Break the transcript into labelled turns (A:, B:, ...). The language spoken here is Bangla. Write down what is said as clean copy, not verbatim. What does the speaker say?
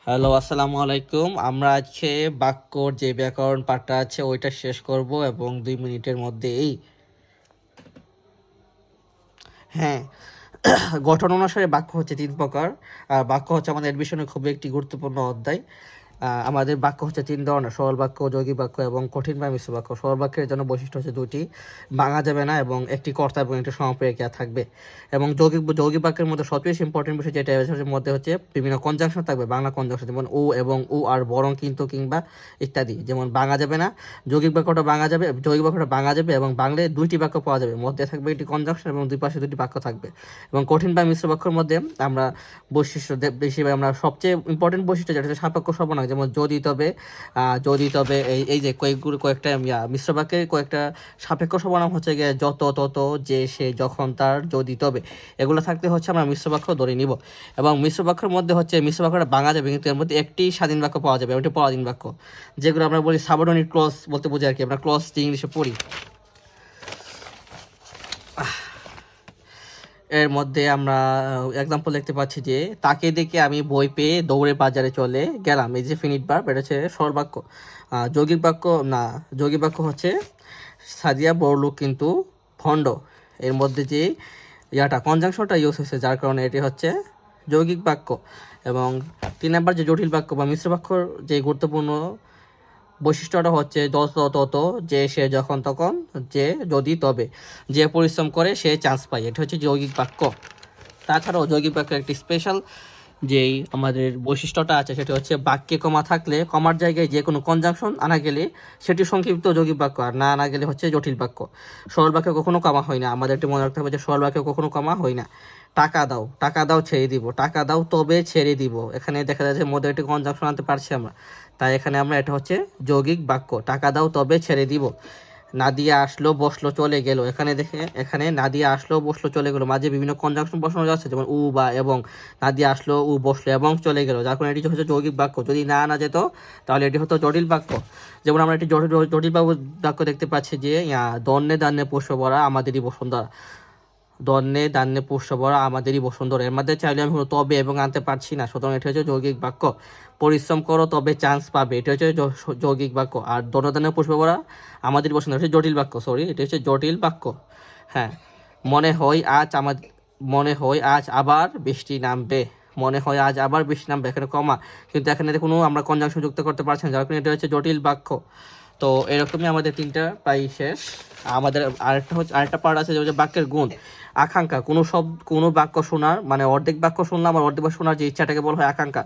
A: হ্যালো, আসসালামু আলাইকুম। আমরা আজকে বাক্যর যে ব্যাকরণ পাঠটা আছে ওইটা শেষ করব এবং 2 মিনিটের মধ্যেই। হ্যাঁ, গঠন অনুসারে বাক্য হচ্ছে 3 প্রকার। আর বাক্য হচ্ছে আমাদের এডমিশনের খুবই একটি গুরুত্বপূর্ণ অধ্যায়। আমাদের বাক্য হচ্ছে 3 ধরনের: সরল বাক্য, যৌগিক বাক্য এবং কঠিন বা মিশ্র বাক্য। সরল বাক্যের জন্য বৈশিষ্ট্য হচ্ছে 2টি: ভাঙা যাবে না এবং একটি কর্তা এবং একটি সমাপেক্ষিকা থাকবে। এবং যৌগিক যৌগিক বাক্যের মধ্যে সবচেয়ে ইম্পর্টেন্ট বিষয় যেটা মধ্যে হচ্ছে বিভিন্ন কনজাংশন থাকবে, বাংলা কনজাংশন, যেমন ও এবং ও আর, বরং, কিন্তু, কিংবা ইত্যাদি। যেমন ভাঙা যাবে না, যৌগিক বাক্যটা ভাঙা যাবে, যৌগিক বাক্যটা ভাঙা যাবে এবং বাংলায় 2টি বাক্য পাওয়া যাবে, মধ্যে থাকবে একটি কনজাংশন এবং দুই পাশে 2টি বাক্য থাকবে। এবং কঠিন বা মিশ্র বাক্যের মধ্যে আমরা বৈশিষ্ট্য বেশি, আমরা সবচেয়ে ইম্পর্টেন্ট বৈশিষ্ট্য যেটা হচ্ছে সাপেক্ষ সর্বনাম, যেমন যদি তবে, যদি তবে, এই যে কয়েকটা মিশ্র বাক্যের কয়েকটা সাপেক্ষ সর্বনাম হচ্ছে গিয়ে যত, তত, যে, সে, যখন, তার, যদি, তবে, এগুলো থাকতে হচ্ছে আমরা মিশ্র বাক্য ধরে নিব। এবং মিশ্র বাক্যের মধ্যে হচ্ছে মিশ্র বাক্যটা ভাঙা যাবে, কিন্তু এর মধ্যে একটি স্বাধীন বাক্য পাওয়া যাবে, একটি পরাধীন বাক্য, যেগুলো আমরা বলি সাবঅর্ডিনেট ক্লজ বলতে বুঝি আর কি। আমরা ক্লজ ইংলিশে পড়ি। এর মধ্যে আমরা এক্সাম্পল দেখতে পাচ্ছি যে, তাকে দেখে আমি বই পেয়ে দৌড়ে বাজারে চলে গেলাম। এই যে ফিনিট ভার্ব, এটা হচ্ছে সরল বাক্য। যৌগিক বাক্য না, যৌগিক বাক্য হচ্ছে সাদিয়া বড়লোক কিন্তু ভণ্ড। এর মধ্যে যে কনজাংশনটা ইউজ হয়েছে, যার কারণে এটি হচ্ছে যৌগিক বাক্য। এবং 3 নম্বর যে জটিল বাক্য বা মিশ্র বাক্যর যে গুরুত্বপূর্ণ বৈশিষ্ট্যটা হচ্ছে যত, তত, যে, সে, যখন, তখন, যে, যদি, তবে, যে পরিশ্রম করে সে চান্স পায়। এটা হচ্ছে যৌগিক বাক্য। তাছাড়াও যৌগিক বাক্যের একটি স্পেশাল যেই আমাদের বৈশিষ্ট্যটা আছে সেটা হচ্ছে বাক্যে কমা থাকলে কমার জায়গায় যে কোনো কনজাংশন আনা গেলে সেটি সংক্ষিপ্ত যৌগিক বাক্য, আর না আনা গেলে হচ্ছে জটিল বাক্য। সরল বাক্যে কখনো কমা হয় না, আমাদের একটু মনে রাখতে হবে যে সরল বাক্যে কখনো কমা হয় না। টাকা দাও, টাকা দাও ছেড়ে দিব, টাকা দাও তবে ছেড়ে দিব, এখানে দেখা যাচ্ছে মধ্যে একটি কনজাংশন আনতে পারছি আমরা, তাই এখানে আমরা এটা হচ্ছে যৌগিক বাক্য। টাকা দাও তবে ছেড়ে দিব। নাদিয়া আসলো বসলো চলে গেল, এখানে দেখে, এখানে নাদিয়া আসলো বসলো চলে গেল, মাঝে বিভিন্ন কনজাংশন বসানো যাচ্ছে, যেমন উ বা এবং। নাদিয়া আসলো, উ বসলো এবং চলে গেল, যার কারণে এটি হচ্ছে যৌগিক বাক্য। যদি না আনা যেত তাহলে এটি হতো জটিল বাক্য। যেমন আমরা একটি জটিল বাক্য দেখতে পাচ্ছি যে, দন্নে দান্নে পুষ্প ভরা আমাদেরই বসুন্ধরা। দন্নে দান্নে পুষ্প ভরা আমাদেরই বসুন্ধরা, এর মধ্যে চাইলে আমি তবে এবং আনতে পারছি না, সুতরাং এটা হচ্ছে যৌগিক বাক্য। পরিশ্রম করো তবে চান্স পাবে, এটা হচ্ছে যৌগিক বাক্য। আর দন্নে দান্নে পুষ্প ভরা আমাদের বসুন্ধরা হচ্ছে জটিল বাক্য, সরি, এটা হচ্ছে জটিল বাক্য। হ্যাঁ, মনে হয় আজ মনে হয় আজ আবার বৃষ্টি নামবে, মনে হয় আজ আবার বৃষ্টি নামবে, এখানে কমা, কিন্তু এখানে কোনো আমরা কনজাংশন যুক্ত করতে পারছি না, যার কারণে এটা হচ্ছে জটিল বাক্য। তো এরকমই আমাদের 3টা প্রায় শেষ। আমাদের আরেকটা পার্ট আছে, যে বাক্যের গুণ। আকাঙ্ক্ষা, কোনো বাক্য শোনার, মানে অর্ধেক বাক্য শুনলাম আর অর্ধেক বাক্য শোনার যে ইচ্ছাটাকে বলা হয় আকাঙ্ক্ষা।